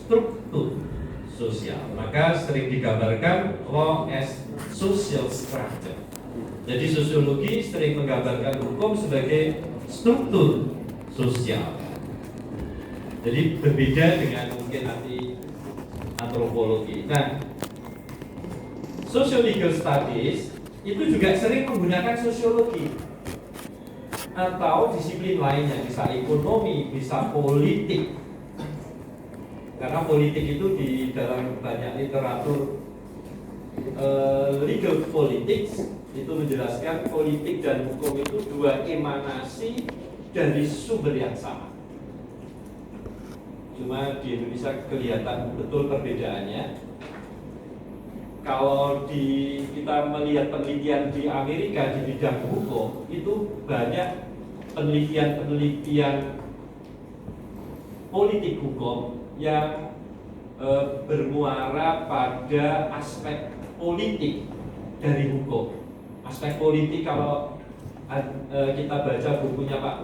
struktur sosial. Maka sering digambarkan law as social structure. Jadi sosiologi sering menggambarkan hukum sebagai struktur sosial. Jadi berbeda dengan mungkin nanti antropologi. Nah, social-legal studies itu juga sering menggunakan sosiologi atau disiplin lainnya, bisa ekonomi, bisa politik. Karena politik itu di dalam banyak literatur legal politics itu menjelaskan politik dan hukum itu dua emanasi dari sumber yang sama. Cuma di Indonesia kelihatan betul perbedaannya. Kalau kita melihat penelitian di Amerika di bidang hukum, itu banyak penelitian politik hukum yang bermuara pada aspek politik dari hukum. Aspek politik, kalau kita baca bukunya Pak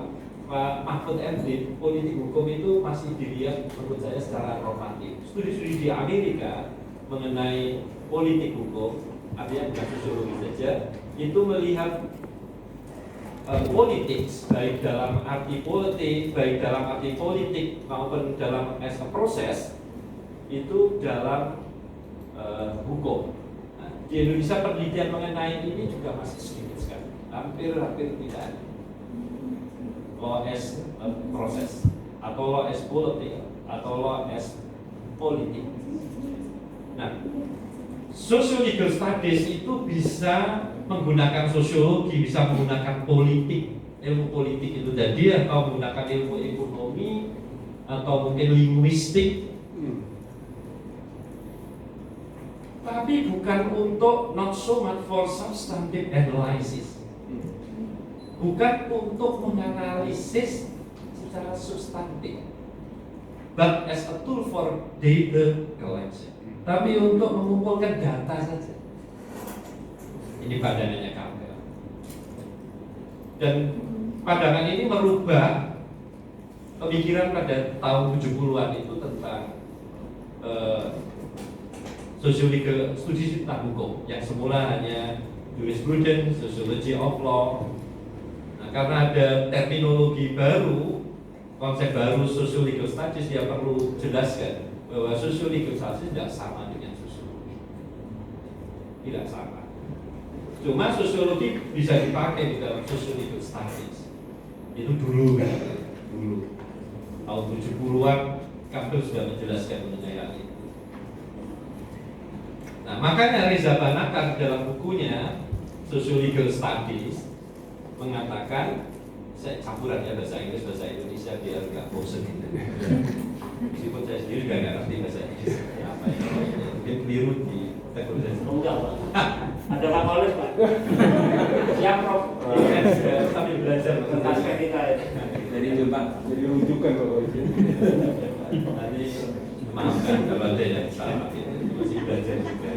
Mahfud MD, politik hukum itu masih dilihat menurut saya secara normatif. Studi-studi di Amerika mengenai politik hukum, artinya bukan sosiologi saja, itu melihat politik baik dalam arti politik maupun dalam as a proses itu dalam hukum. Nah, di Indonesia penelitian mengenai ini juga masih sedikit sekali, hampir tidak ada. Law as a proses atau law as politik atau law as politik. Nah, social-legal studies itu bisa menggunakan sosiologi, bisa menggunakan politik, ilmu politik itu tadi, atau menggunakan ilmu ekonomi, atau mungkin linguistik. Tapi bukan untuk, not so much for substantive analysis. Bukan untuk menganalisis secara substantif, but as a tool for data collection. Tapi untuk mengumpulkan data saja. Ini pandangannya Campbell. Dan pandangan ini merubah pemikiran pada tahun 70-an itu tentang social-legal studi tentang hukum yang semula hanya jurisprudence, sociology of law. Nah, karena ada terminologi baru, konsep baru social-legal studies, dia perlu jelaskan bahwa social-legal studies tidak sama dengan sosiologi. Tidak sama. Cuma sosiologi bisa dipakai di dalam social-legal studies. Itu dulu kan, dulu. Tahun 70-an Campbell sudah menjelaskan mengenai hal itu. Nah, makanya Reza Banakar dalam bukunya Social-Legal Studies mengatakan, saya campuran ya bahasa Inggris, bahasa Indonesia biar nggak bosan gitu. Meskipun saya sendiri juga nggak ngerti bahasa Inggris apa ya, mungkin keliru di teknologi. Enggak Pak, ada Pak Kolis Pak. Siap Prof. Sambil belajar tentang etika itu. Jadi coba jadi rujukan Bapak itu. Nanti maafkan kalau ada yang salah, masih belajar juga.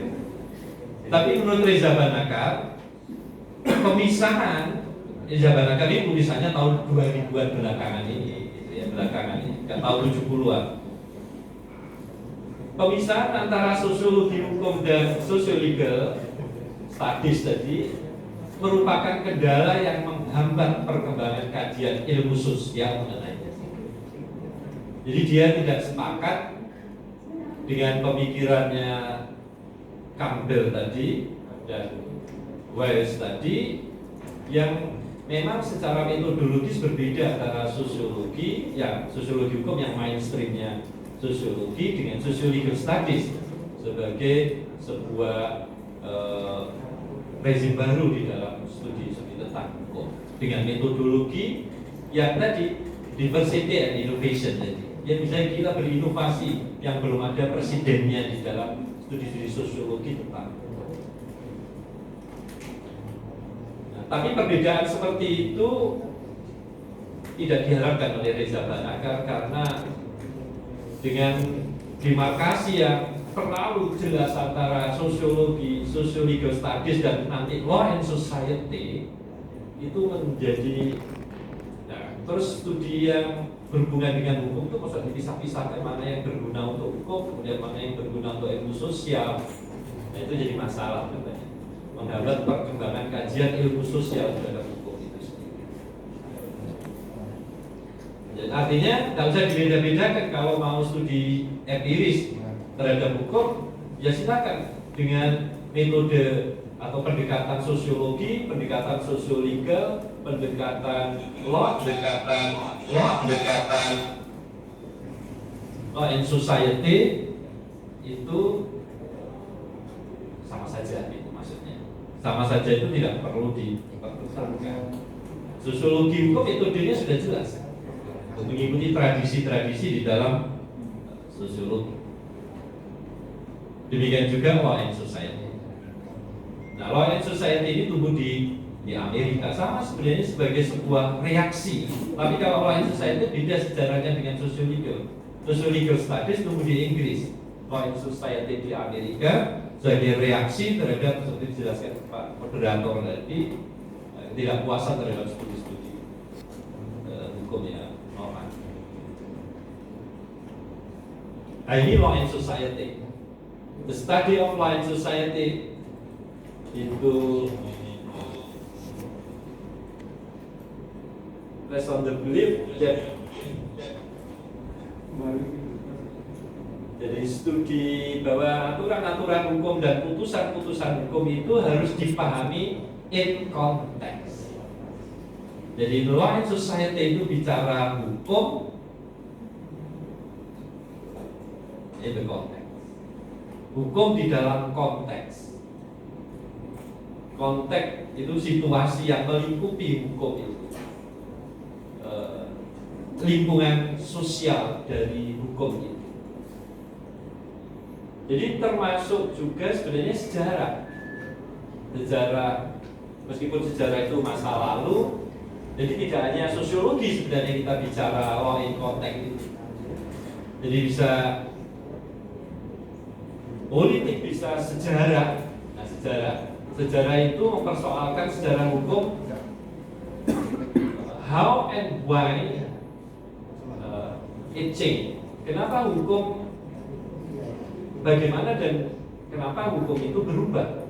Tapi menurut Reza Banakar, pemisahan Reza Banakar ini tulisannya tahun 2000-an belakangan ini, gitu ya, belakangan ini, ke tahun 70-an. Pemisahan antara sosiologi hukum dan social-legal studies tadi merupakan kendala yang menghambat perkembangan kajian ilmu sosial mengenainya. Jadi dia tidak sepakat dengan pemikirannya Campbell tadi dan Wells tadi, yang memang secara metodologis berbeda antara sosiologi, ya sosiologi hukum yang mainstreamnya sosiologi dengan social-legal studies sebagai sebuah rezim baru di dalam studi tentang hukum dengan metodologi yang tadi diversity and innovation tadi, yang bisa kita berinovasi yang belum ada presidennya di dalam studi-studi sosiologi tentang hukum. Nah, tapi perbedaan seperti itu tidak diharapkan oleh Reza Banakar karena dengan demarkasi yang terlalu jelas antara sosiologi, social-legal studies dan nanti law and society itu menjadi, nah, terus studi yang berhubungan dengan hukum itu maksudnya dipisah-pisahkan, mana yang berguna untuk hukum, kemudian mana yang berguna untuk ilmu sosial. Nah, itu jadi masalah sebenarnya, menghambat perkembangan kajian ilmu sosial terhadap hukum itu sendiri. Jadi, artinya tidak usah dibeda-bedakan. Kalau mau studi empiris terhadap hukum, ya silakan dengan metode atau pendekatan sosiologi, pendekatan sosiolegal, pendekatan law, pendekatan law and society, itu sama saja, itu maksudnya. Sama saja itu tidak perlu dipertentangkan. Sosiologi hukum metodenya sudah jelas, untuk mengikuti tradisi-tradisi di dalam sosiologi. Demikian juga law and society. Nah, law and society ini tumbuh di Amerika, sama sebenarnya sebagai sebuah reaksi. Tapi kalau law and society beda sejarahnya dengan sociological. Sociological studies tumbuh di Inggris, law and society di Amerika sebagai reaksi terhadap, seperti dijelaskan Pak Moderator tadi, tidak puasan terhadap studi-studi hukum ya, norma. Nah, ini law and society. The study of law and society itu based on the belief that, jadi studi bahwa aturan-aturan hukum dan putusan-putusan hukum itu harus dipahami in context. Jadi law and society itu bicara hukum in the context. Hukum di dalam konteks. Konteks itu situasi yang melingkupi hukum itu, lingkungan sosial dari hukum itu. Jadi termasuk juga sebenarnya sejarah, meskipun sejarah itu masa lalu, jadi tidak hanya sosiologi sebenarnya kita bicara law in context itu. Jadi bisa politik, bisa sejarah. Nah, sejarah itu mempersoalkan sejarah hukum, how and why it change. Kenapa hukum, bagaimana dan kenapa hukum itu berubah.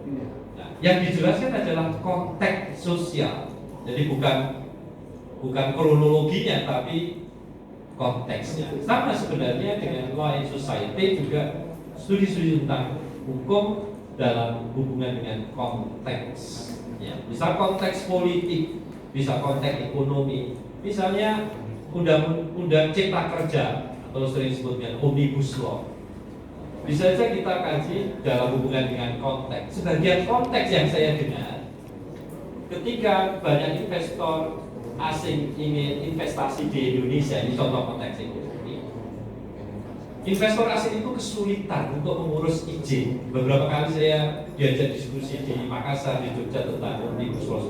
Nah, yang dijelaskan adalah konteks sosial. Jadi bukan kronologinya, tapi konteksnya. Sama sebenarnya dengan law and society juga. Studi-studi tentang hukum dalam hubungan dengan konteks, ya. Bisa konteks politik, bisa konteks ekonomi. Misalnya undang-undang cipta kerja atau sering disebut dengan omnibus law. Bisa saja kita kaji dalam hubungan dengan konteks. Sebagian konteks yang saya dengar, ketika banyak investor asing ingin investasi di Indonesia, ini contoh konteks itu. Investor asing itu kesulitan untuk mengurus izin. Beberapa kali saya diajak diskusi di Makassar, di Jogja tentang omnibus law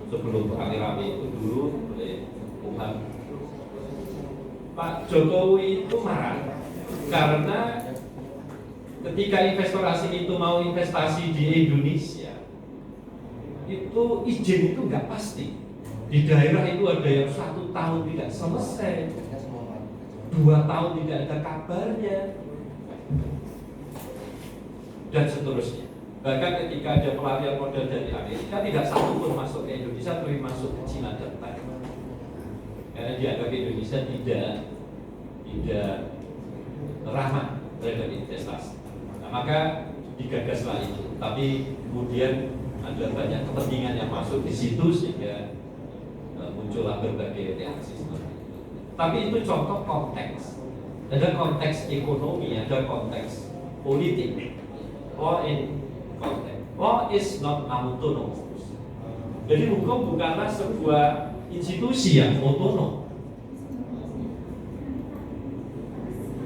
sebelum rame-rame itu dulu oleh Tuhan. Pak Jokowi itu marah karena ketika investor asing itu mau investasi di Indonesia, itu izin itu nggak pasti. Di daerah itu ada yang 1 tahun tidak selesai, 2 tahun tidak ada kabarnya, dan seterusnya. Bahkan ketika ada pelarian modal dari Amerika, tidak satu pun masuk ke Indonesia, tapi masuk ke Cina dan Taiwan. Karena dianggap Indonesia tidak ramah terhadap investasi. Nah, maka digagaslah itu. Tapi kemudian ada banyak kepentingan yang masuk di situ sehingga muncullah berbagai reaksi seperti itu. Tapi itu contoh konteks. Ada konteks ekonomi, ada konteks politik. Law in context. Law is not autonomous. Jadi hukum bukanlah sebuah institusi yang otonom.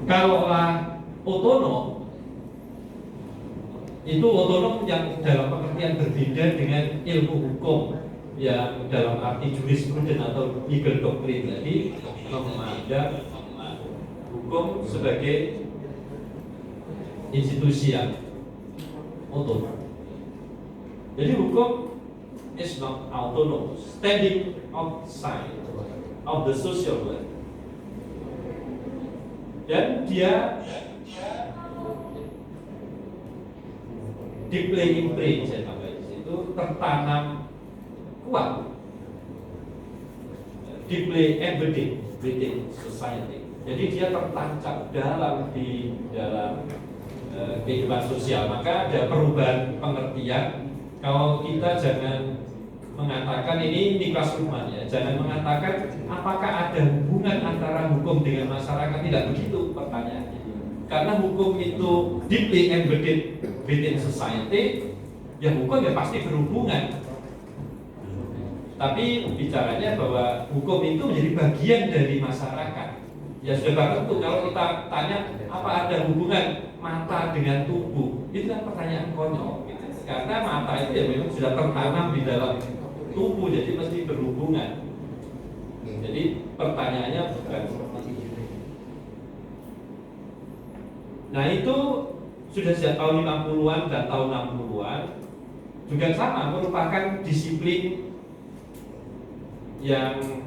Kalaulah otonom, itu otonom yang dalam pengertian berbeda dengan ilmu hukum yang dalam arti jurisprudence atau legal doctrine tadi memandang hukum sebagai institusi yang otonom. Jadi hukum is not autonomous, standing outside of the social world. dan dia deeply ingrained, saya tambah di situ, tertanam kuat, deeply embedded within society. Jadi dia tertancap dalam kehidupan sosial. Maka ada perubahan pengertian. Kalau kita jangan mengatakan ini Niklas Luhmann ya, jangan mengatakan apakah ada hubungan antara hukum dengan masyarakat, tidak begitu pertanyaannya. Karena hukum itu deeply embedded within society, ya hukum ya pasti berhubungan. Tapi bicaranya bahwa hukum itu menjadi bagian dari masyarakat. Ya sudah tentu kalau kita tanya apa ada hubungan mata dengan tubuh, itu kan pertanyaan konyol gitu. Karena mata itu ya memang sudah tertanam di dalam tubuh, jadi mesti berhubungan. Jadi pertanyaannya bukan seperti itu. Nah itu sudah sejak tahun 50-an dan tahun 60-an juga sama, merupakan disiplin yang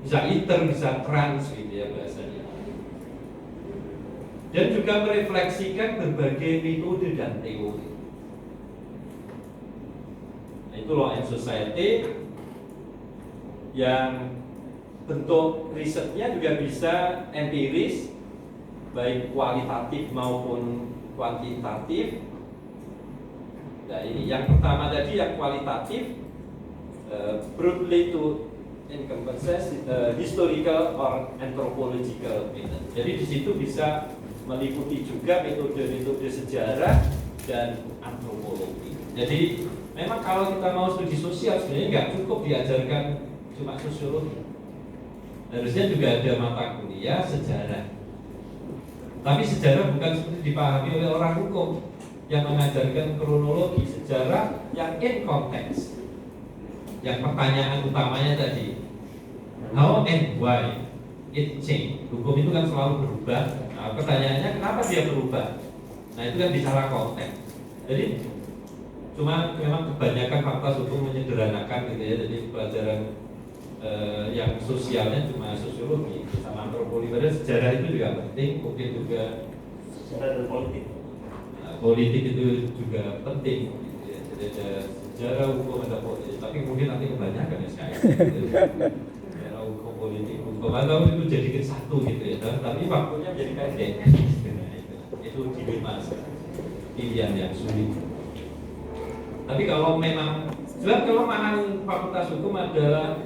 bisa inter, bisa trans gitu ya bahasanya. Dan juga merefleksikan berbagai metode dan teori. Nah, itu Law and Society yang bentuk risetnya juga bisa empiris, baik kualitatif maupun kuantitatif. Nah ini yang pertama tadi yang kualitatif, broadly to encompasses historical or anthropological method. Jadi di situ bisa meliputi juga metode-metode sejarah dan antropologi. Jadi memang kalau kita mau studi sosial sebenarnya nggak cukup diajarkan cuma sosiologi. Harusnya juga ada mata kuliah sejarah. Tapi sejarah bukan seperti dipahami oleh orang hukum yang mengajarkan kronologi sejarah yang in context. Yang pertanyaan utamanya tadi, how and why it change. Hukum itu kan selalu berubah. Nah, pertanyaannya kenapa dia berubah? Nah itu kan bicara konteks. Jadi cuma memang kebanyakan fakultas hukum menyederhanakan gitu ya. Jadi pelajaran yang sosialnya cuma sosiologi sama antropologi. Padahal sejarah itu juga penting, mungkin juga sejarah dan politik. Nah, politik itu juga penting. Gitu ya. Jadi ada sejarah hukum ada politik, tapi mungkin nanti kebanyakan ya sekarang. Sejarah hukum politik hukum atau itu jadikan satu gitu ya. Tapi waktunya menjadi pendek. Itu dilema, pilihan yang sulit. Tapi kalau memang sebab kelemahan fakultas hukum adalah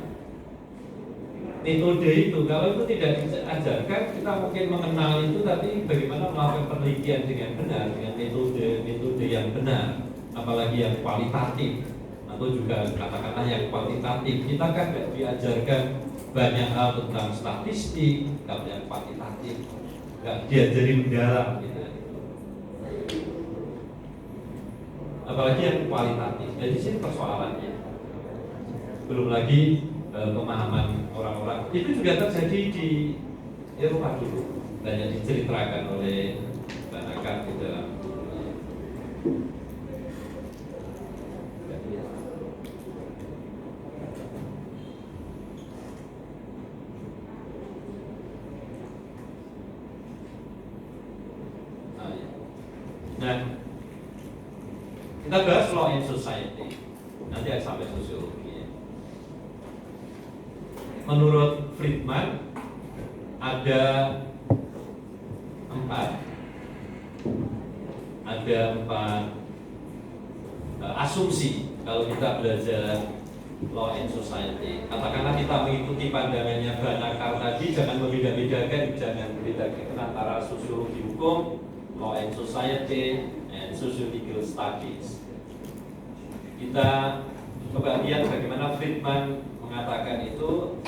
metode itu. Kalau itu tidak diajarkan, kita mungkin mengenal itu, tapi bagaimana melakukan penelitian dengan benar, dengan metode yang benar, apalagi yang kualitatif atau juga kata-kata yang kuantitatif. Kita kan tidak diajarkan banyak hal tentang statistik, kalau yang kuantitatif nggak diajari mendalam gitu. Apalagi yang kualitatif. Jadi sini persoalannya. Belum lagi pemahaman orang-orang. Itu juga terjadi di Eropa dulu. Banyak diceritakan oleh Mbak Nakar di dalam Nah, kita bahas law and society. Nanti akan sampai sosiologi. Menurut Friedman ada empat asumsi kalau kita belajar law and society. Katakanlah kita mengikuti pandangannya Banakar tadi, jangan membeda-bedakan, antara sosiologi hukum, law and society, and sociological studies. Kita coba lihat bagaimana Friedman mengatakan itu.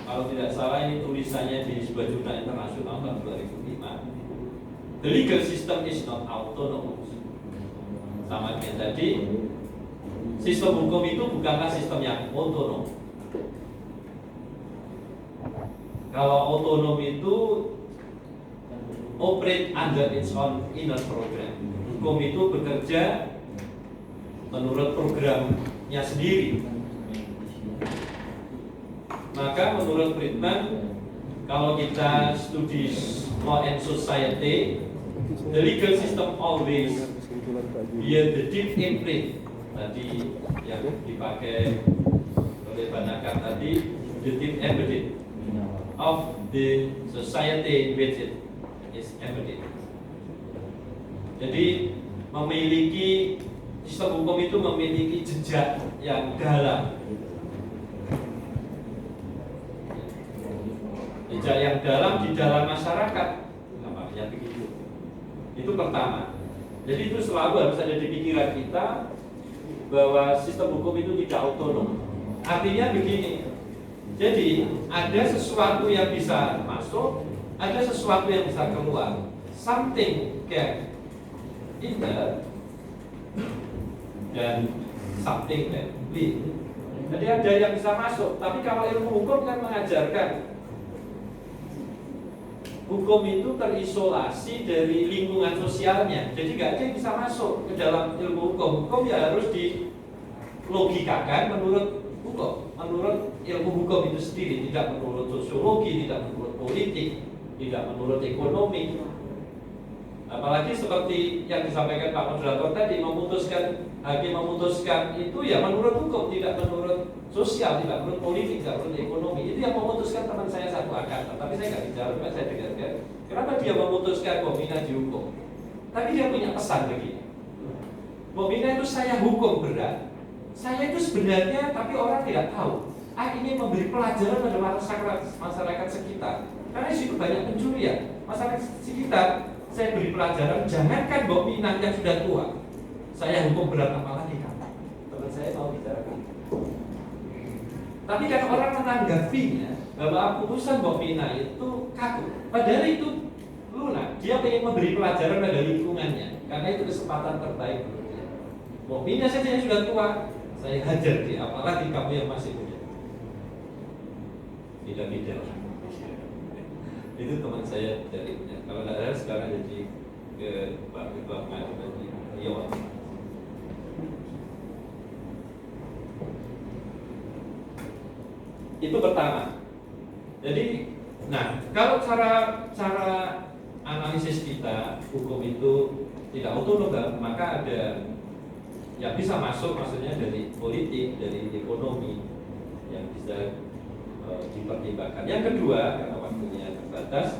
Kalau tidak salah ini tulisannya di sebuah jurnal internasional tahun 2005. The legal system is not autonomous. Sama dengan tadi, sistem hukum itu bukanlah sistem yang otonom. Kalau otonom itu operate under its own inner program. Hukum itu bekerja menurut programnya sendiri. Maka menurut Friedman, kalau kita studi law and society, the legal system always bear the deep imprint tadi yang dipakai oleh Banakar tadi, the deep embedded of the society in which it is embedded. Jadi memiliki sistem hukum itu memiliki jejak yang dalam. Jejak yang dalam di dalam masyarakat, namanya begitu. Itu pertama. Jadi itu selalu harus ada di pikiran kita bahwa sistem hukum itu tidak otonom. Artinya begini. Jadi ada sesuatu yang bisa masuk, ada sesuatu yang bisa keluar. Something can enter dan something can leave. Jadi ada yang bisa masuk. Tapi kalau ilmu hukum kan mengajarkan hukum itu terisolasi dari lingkungan sosialnya. Jadi nggak ada yang bisa masuk ke dalam ilmu hukum. Hukum ya harus dilogikakan menurut hukum, menurut ilmu hukum itu sendiri, tidak menurut sosiologi, tidak menurut politik, tidak menurut ekonomi. Apalagi seperti yang disampaikan Pak Moderator tadi, hakim memutuskan itu ya menurut hukum, tidak menurut sosial, tidak menurut politik, tidak menurut ekonomi. Itu yang memutuskan teman saya satu angkatan, tapi saya nggak bicara, saya dengarkan. Kenapa dia memutuskan Bomina dihukum? Tapi dia punya pesan begini. Bomina itu saya hukum berat. Saya itu sebenarnya, tapi orang tidak tahu. Ini memberi pelajaran pada masyarakat sekitar. Karena di situ banyak pencurian. Masyarakat sekitar, saya beri pelajaran, jangankan Mbok Mina yang sudah tua, saya hukum berat apalagi kata. Teman saya mau bicara gitu. Tapi kan orang menanggapinya bahwa putusan Mbok Mina itu kaku. Padahal itu lunak. Dia ingin memberi pelajaran pada lingkungannya, karena itu kesempatan terbaik menurut dia. Mbok Mina saja yang sudah tua, saya hajar dia, apalagi kamu yang masih muda. Tidak. Itu teman saya dari, kalau nggak ada sekarang jadi ke Pak Ketua Pengadilan di Riau. Itu pertama. Jadi, nah kalau cara analisis kita hukum itu tidak otonom, maka ada yang bisa masuk, maksudnya dari politik, dari ekonomi yang bisa dipertimbangkan. Yang kedua, karena waktunya terbatas,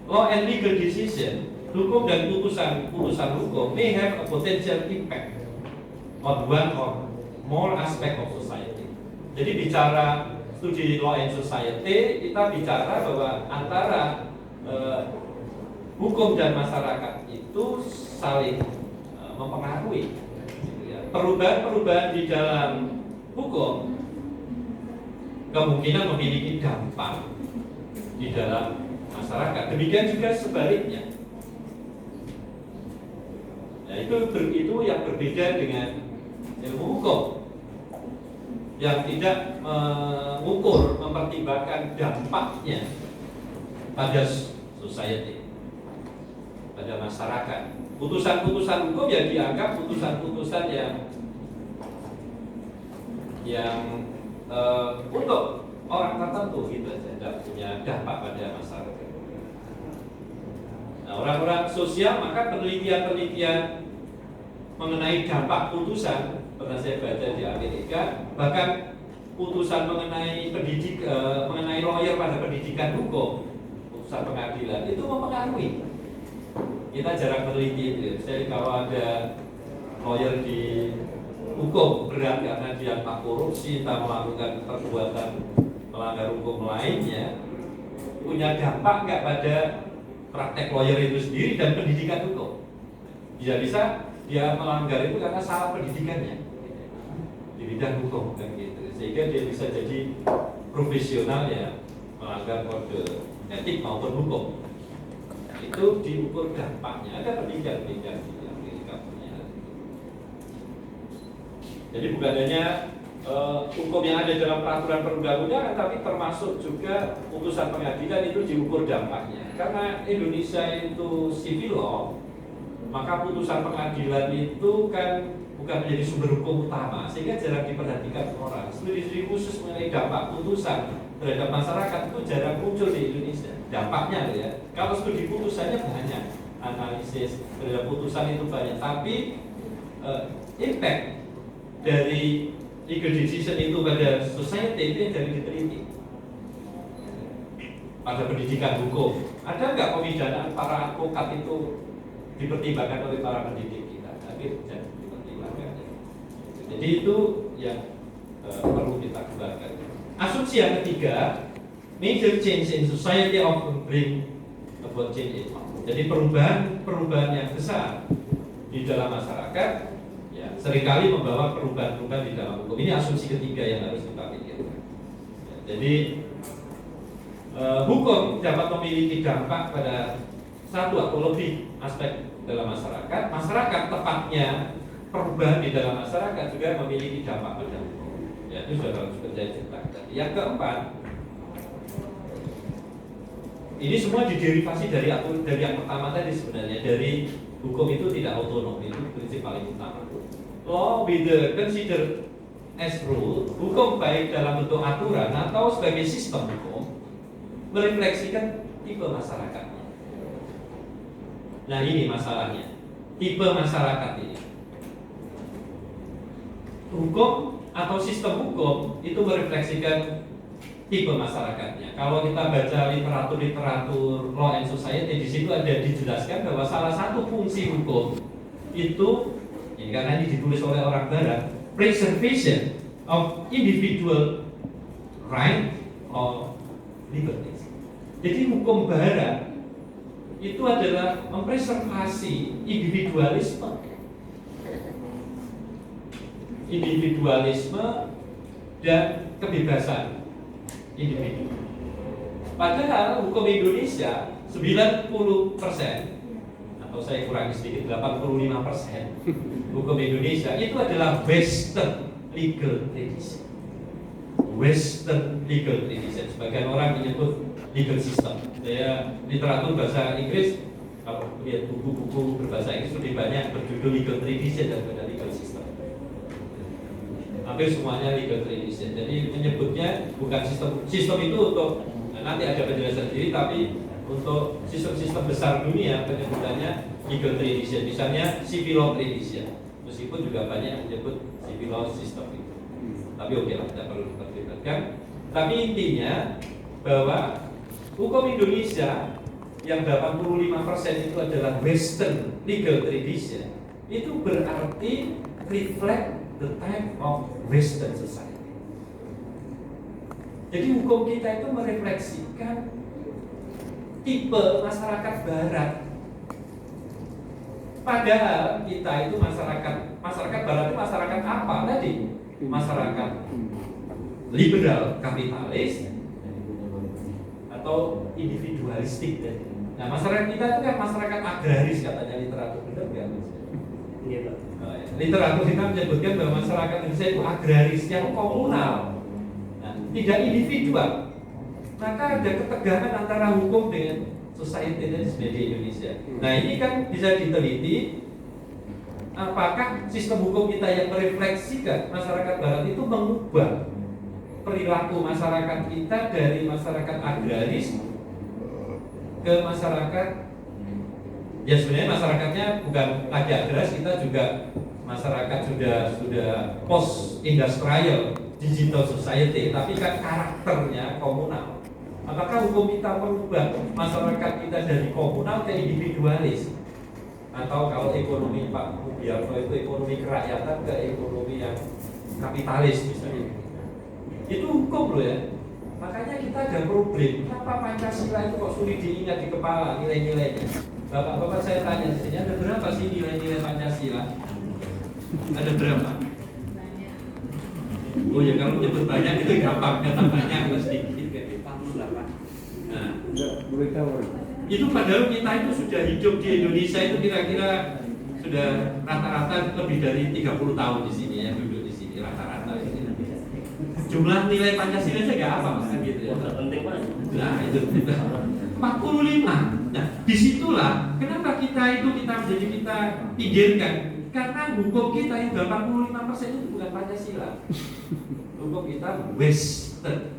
law and legal decision, hukum dan putusan hukum may have a potential impact on one or more aspect of society. Jadi bicara studi law and society, kita bicara bahwa antara hukum dan masyarakat itu saling mempengaruhi. Perubahan-perubahan di dalam hukum kemungkinan memiliki dampak di dalam masyarakat. Demikian juga sebaliknya. Nah, itu yang berbeda dengan ilmu hukum yang tidak mengukur, mempertimbangkan dampaknya pada society, pada masyarakat. Putusan-putusan hukum ya dianggap putusan-putusan yang untuk orang tertentu gitu aja, tidak punya dampak pada masyarakat. Nah, orang-orang sosial, maka penelitian-penelitian mengenai dampak putusan pernah saya baca di Amerika, bahkan putusan mengenai mengenai lawyer pada pendidikan hukum, putusan pengadilan itu mempengaruhi. Kita jarang meneliti itu. Jadi kalau ada lawyer di hukum berat karena dia tak korupsi, tak melakukan perbuatan melanggar hukum lainnya, punya dampak nggak pada praktek lawyer itu sendiri dan pendidikan hukum? Bisa dia melanggar itu karena salah pendidikannya di bidang hukum kan gitu, sehingga dia bisa jadi profesional ya melanggar kode etik maupun hukum. Itu diukur dampaknya. Ada pendidikan-pendidikan di Amerika punya. Jadi bukan hanya hukum yang ada dalam peraturan perundang-undangan, tapi termasuk juga putusan pengadilan itu diukur dampaknya. Karena Indonesia itu civil law, maka putusan pengadilan itu kan bukan menjadi sumber hukum utama, sehingga jarang diperhatikan orang. Studi-studi khusus mengenai dampak putusan terhadap masyarakat itu jarang muncul di Indonesia. Dampaknya loh ya. Kalau studi putusannya banyak, analisis terhadap putusan itu banyak, tapi impact dari legal decision itu pada society itu yang jarang diteliti. Pada pendidikan hukum, ada nggak pemidanaan para advokat itu dipertimbangkan oleh para pendidik kita? Tapi jangan dipertimbangkan. Jadi itu yang perlu kita kembangkan. Asumsi yang ketiga, major change in society often bring about change. Jadi perubahan yang besar di dalam masyarakat, ya, seringkali membawa perubahan di dalam hukum. Ini asumsi ketiga yang harus kita pikirkan. Ya, jadi hukum dapat memiliki dampak pada satu atau lebih aspek dalam masyarakat. Masyarakat, tepatnya perubahan di dalam masyarakat juga memiliki dampak pada hukum. Ya, itu sudah harus saya ceritakan. Yang keempat, ini semua diderivasi dari yang pertama tadi sebenarnya, dari hukum itu tidak otonom, itu prinsip paling utama. Law whether considered as rule, hukum baik dalam bentuk aturan atau sebagai sistem hukum, merefleksikan tipe masyarakatnya. Nah ini masalahnya, tipe masyarakat ini. Hukum atau sistem hukum itu merefleksikan tipe masyarakatnya. Kalau kita baca literatur law and society, di situ ada dijelaskan bahwa salah satu fungsi hukum itu, ini karena ini ditulis oleh orang Barat, preservation of individual right or liberties. Jadi hukum Barat itu adalah mempreservasi individualisme dan kebebasan individu. Padahal hukum Indonesia 90%, atau saya kurangi sedikit, 85% hukum Indonesia itu adalah Western legal tradition. Western legal tradition. Sebagian orang menyebut legal system. Saya literatur bahasa Inggris, kalau lihat buku-buku berbahasa Inggris lebih banyak berjudul legal tradition daripada legal system. Hampir semuanya legal tradition. Jadi menyebutnya bukan sistem itu untuk, nanti ada penjelasan sendiri, tapi untuk sistem-sistem besar dunia penyebutannya legal tradition. Misalnya civil law tradition. Meskipun juga banyak yang menyebut civil law system itu. Tapi oke lah, tidak perlu diperdebatkan. Tapi intinya bahwa hukum Indonesia yang 85% itu adalah Western legal tradition, itu berarti reflect the type of Western society. Jadi hukum kita itu merefleksikan tipe masyarakat Barat. Padahal kita itu masyarakat Barat itu masyarakat apa tadi? Masyarakat liberal kapitalis atau individualistik. Nah, masyarakat kita itu kan masyarakat agraris katanya literatur, benar nggak? Iya, Pak. Literatur kita menyebutkan bahwa masyarakat Indonesia itu agraris yang komunal, nah, tidak individual. Maka ada ketegangan antara hukum dengan society dan di Indonesia. Nah ini kan bisa diteliti, apakah sistem hukum kita yang merefleksikan masyarakat Barat itu mengubah perilaku masyarakat kita dari masyarakat agraris ke masyarakat, ya sebenarnya masyarakatnya bukan lagi agraris, kita juga masyarakat sudah post industrial digital society, tapi kan karakternya komunal. Apakah hukum kita merubah masyarakat kita dari komunal ke individualis? Atau kalau ekonomi Pak Mubiarto itu ekonomi kerakyatan ke ekonomi yang kapitalis misalnya? Itu hukum loh ya. Makanya kita ada problem. Kenapa Pancasila itu kok sulit diingat di kepala nilai-nilainya? Bapak-bapak saya tanya di sini, ada berapa sih nilai-nilai Pancasila? Ada berapa? Oh ya, kalau nyebut banyak itu gampang, kata banyak atau sedikit. Nah, boleh tahu. itu padahal kita itu sudah hidup di Indonesia itu kira-kira sudah rata-rata lebih dari 30 tahun di sini ya, duduk di sini rata-rata. Jumlah nilai Pancasila saya nggak apa kan gitu ya. Penting Pak. Nah itu 45. Nah disitulah kenapa kita kita pinggirkan, karena hukum kita yang 85% itu bukan Pancasila. Hukum kita Western.